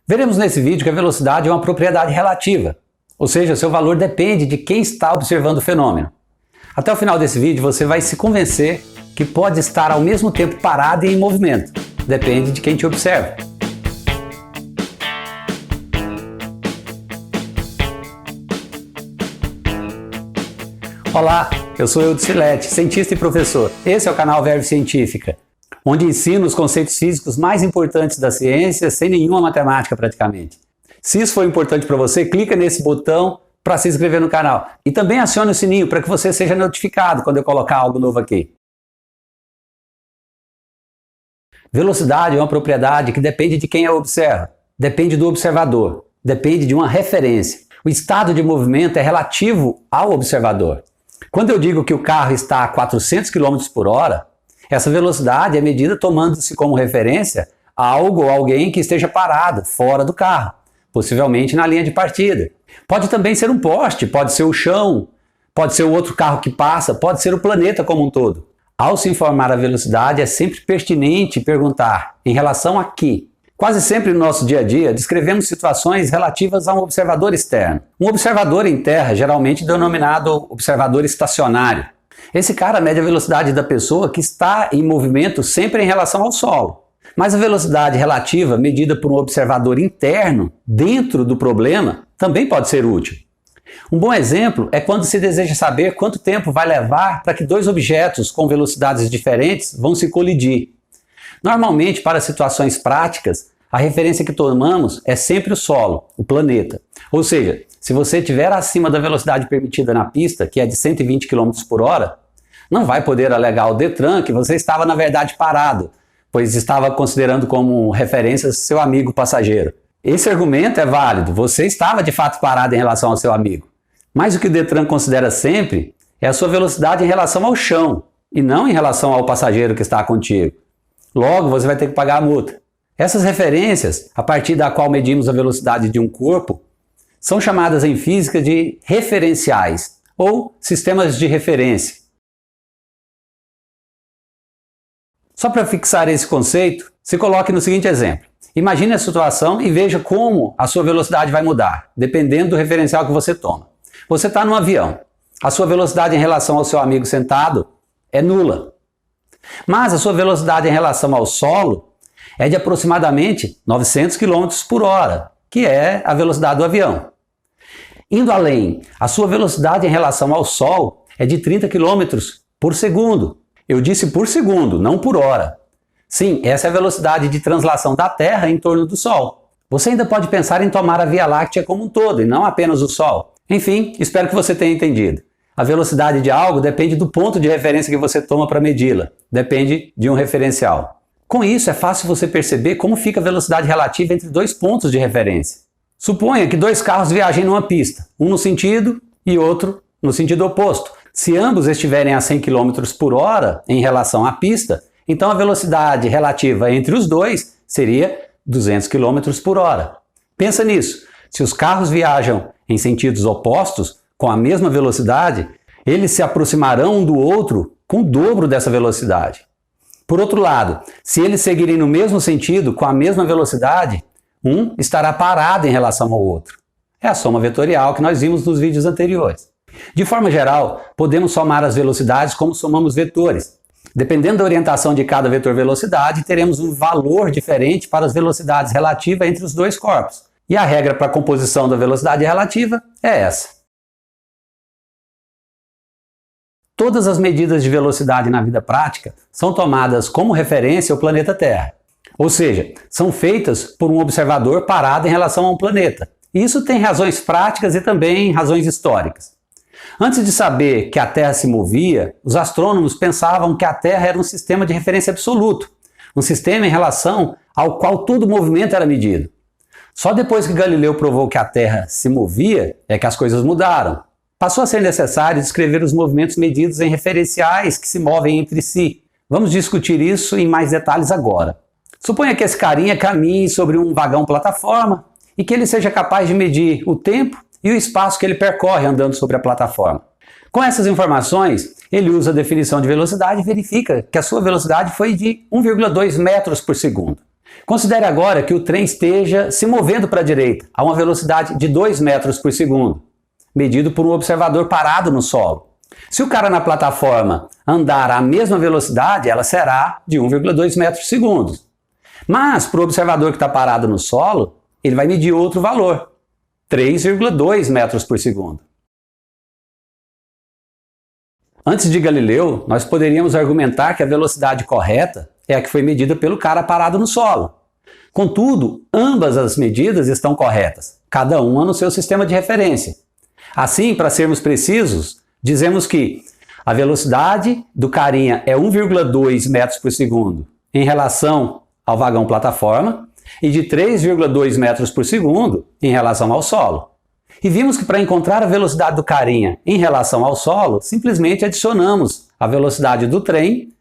Veremos nesse vídeo que a velocidade é uma propriedade relativa, ou seja, seu valor depende de quem está observando o fenômeno. Até o final desse vídeo você vai se convencer que pode estar ao mesmo tempo parado e em movimento, depende de quem te observa. Olá, eu sou Eudes Filete, cientista e professor. Esse é o canal Verve Científica, onde ensino os conceitos físicos mais importantes da ciência sem nenhuma matemática praticamente. Se isso for importante para você, clica nesse botão para se inscrever no canal. E também acione o sininho para que você seja notificado quando eu colocar algo novo aqui. Velocidade é uma propriedade que depende de quem a observa, depende do observador, depende de uma referência. O estado de movimento é relativo ao observador. Quando eu digo que o carro está a 400 km por hora, essa velocidade é medida tomando-se como referência algo ou alguém que esteja parado, fora do carro, possivelmente na linha de partida. Pode também ser um poste, pode ser o chão, pode ser o outro carro que passa, pode ser o planeta como um todo. Ao se informar a velocidade, é sempre pertinente perguntar em relação a quê? Quase sempre no nosso dia a dia descrevemos situações relativas a um observador externo. Um observador em terra, geralmente denominado observador estacionário. Esse cara mede a velocidade da pessoa que está em movimento sempre em relação ao solo. Mas a velocidade relativa, medida por um observador interno, dentro do problema, também pode ser útil. Um bom exemplo é quando se deseja saber quanto tempo vai levar para que dois objetos com velocidades diferentes vão se colidir. Normalmente, para situações práticas, a referência que tomamos é sempre o solo, o planeta. Ou seja, se você estiver acima da velocidade permitida na pista, que é de 120 km por hora, não vai poder alegar ao Detran que você estava na verdade parado, pois estava considerando como referência seu amigo passageiro. Esse argumento é válido, você estava de fato parado em relação ao seu amigo. Mas o que o Detran considera sempre é a sua velocidade em relação ao chão, e não em relação ao passageiro que está contigo. Logo, você vai ter que pagar a multa. Essas referências, a partir da qual medimos a velocidade de um corpo, são chamadas em física de referenciais, ou sistemas de referência. Só para fixar esse conceito, se coloque no seguinte exemplo. Imagine a situação e veja como a sua velocidade vai mudar, dependendo do referencial que você toma. Você está num avião. A sua velocidade em relação ao seu amigo sentado é nula. Mas a sua velocidade em relação ao solo é de aproximadamente 900 km por hora, que é a velocidade do avião. Indo além, a sua velocidade em relação ao Sol é de 30 km por segundo. Eu disse por segundo, não por hora. Sim, essa é a velocidade de translação da Terra em torno do Sol. Você ainda pode pensar em tomar a Via Láctea como um todo, e não apenas o Sol. Enfim, espero que você tenha entendido. A velocidade de algo depende do ponto de referência que você toma para medi-la. Depende de um referencial. Com isso, é fácil você perceber como fica a velocidade relativa entre dois pontos de referência. Suponha que dois carros viajem numa pista, um no sentido e outro no sentido oposto. Se ambos estiverem a 100 km por hora em relação à pista, então a velocidade relativa entre os dois seria 200 km por hora. Pensa nisso. Se os carros viajam em sentidos opostos, com a mesma velocidade, eles se aproximarão um do outro com o dobro dessa velocidade. Por outro lado, se eles seguirem no mesmo sentido, com a mesma velocidade, um estará parado em relação ao outro. É a soma vetorial que nós vimos nos vídeos anteriores. De forma geral, podemos somar as velocidades como somamos vetores. Dependendo da orientação de cada vetor velocidade, teremos um valor diferente para as velocidades relativas entre os dois corpos. E a regra para a composição da velocidade relativa é essa. Todas as medidas de velocidade na vida prática são tomadas como referência ao planeta Terra. Ou seja, são feitas por um observador parado em relação a um planeta. E isso tem razões práticas e também razões históricas. Antes de saber que a Terra se movia, os astrônomos pensavam que a Terra era um sistema de referência absoluto, um sistema em relação ao qual todo movimento era medido. Só depois que Galileu provou que a Terra se movia é que as coisas mudaram. Passou a ser necessário descrever os movimentos medidos em referenciais que se movem entre si. Vamos discutir isso em mais detalhes agora. Suponha que esse carinha caminhe sobre um vagão plataforma e que ele seja capaz de medir o tempo e o espaço que ele percorre andando sobre a plataforma. Com essas informações, ele usa a definição de velocidade e verifica que a sua velocidade foi de 1,2 metros por segundo. Considere agora que o trem esteja se movendo para a direita, a uma velocidade de 2 metros por segundo, medido por um observador parado no solo. Se o cara na plataforma andar à mesma velocidade, ela será de 1,2 metros por segundo. Mas para o observador que está parado no solo, ele vai medir outro valor, 3,2 metros por segundo. Antes de Galileu, nós poderíamos argumentar que a velocidade correta é a que foi medida pelo cara parado no solo. Contudo, ambas as medidas estão corretas, cada uma no seu sistema de referência. Assim, para sermos precisos, dizemos que a velocidade do carinha é 1,2 metros por segundo em relação ao vagão plataforma e de 3,2 metros por segundo em relação ao solo. E vimos que para encontrar a velocidade do carinha em relação ao solo, simplesmente adicionamos a velocidade do trem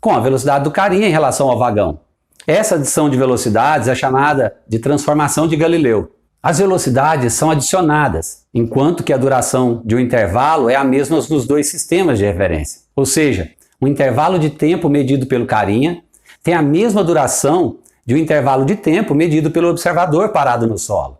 com a velocidade do carinha em relação ao vagão. Essa adição de velocidades é chamada de transformação de Galileu. As velocidades são adicionadas, enquanto que a duração de um intervalo é a mesma nos dois sistemas de referência. Ou seja, o intervalo de tempo medido pelo carinha tem a mesma duração de um intervalo de tempo medido pelo observador parado no solo.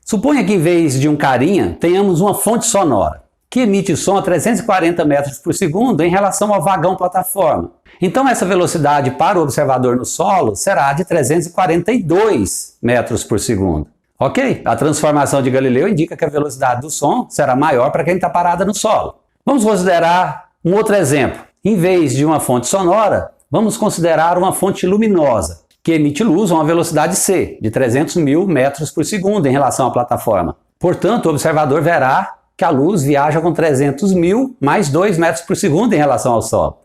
Suponha que em vez de um carinha, tenhamos uma fonte sonora, que emite som a 340 metros por segundo em relação ao vagão plataforma. Então essa velocidade para o observador no solo será de 342 metros por segundo. Ok? A transformação de Galileu indica que a velocidade do som será maior para quem está parado no solo. Vamos considerar um outro exemplo. Em vez de uma fonte sonora, vamos considerar uma fonte luminosa, que emite luz a uma velocidade c, de 300 mil metros por segundo em relação à plataforma. Portanto, o observador verá que a luz viaja com 300 mil mais 2 metros por segundo em relação ao solo.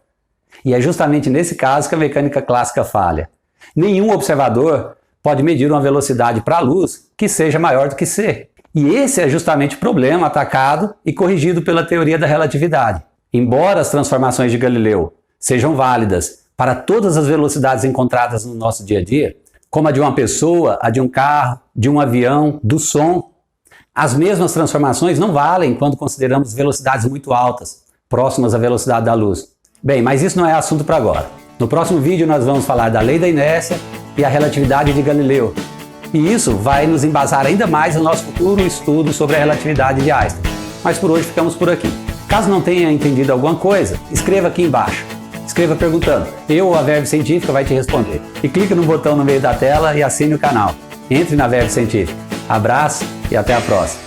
E é justamente nesse caso que a mecânica clássica falha. Nenhum observador pode medir uma velocidade para a luz que seja maior do que c. E esse é justamente o problema atacado e corrigido pela teoria da relatividade. Embora as transformações de Galileu sejam válidas para todas as velocidades encontradas no nosso dia a dia, como a de uma pessoa, a de um carro, de um avião, do som, as mesmas transformações não valem quando consideramos velocidades muito altas, próximas à velocidade da luz. Bem, mas isso não é assunto para agora. No próximo vídeo nós vamos falar da lei da inércia e a relatividade de Galileu. E isso vai nos embasar ainda mais no nosso futuro estudo sobre a relatividade de Einstein. Mas por hoje ficamos por aqui. Caso não tenha entendido alguma coisa, escreva aqui embaixo. Escreva perguntando. Eu ou a Verve Científica vai te responder. E clique no botão no meio da tela e assine o canal. Entre na Verve Científica. Abraço e até a próxima.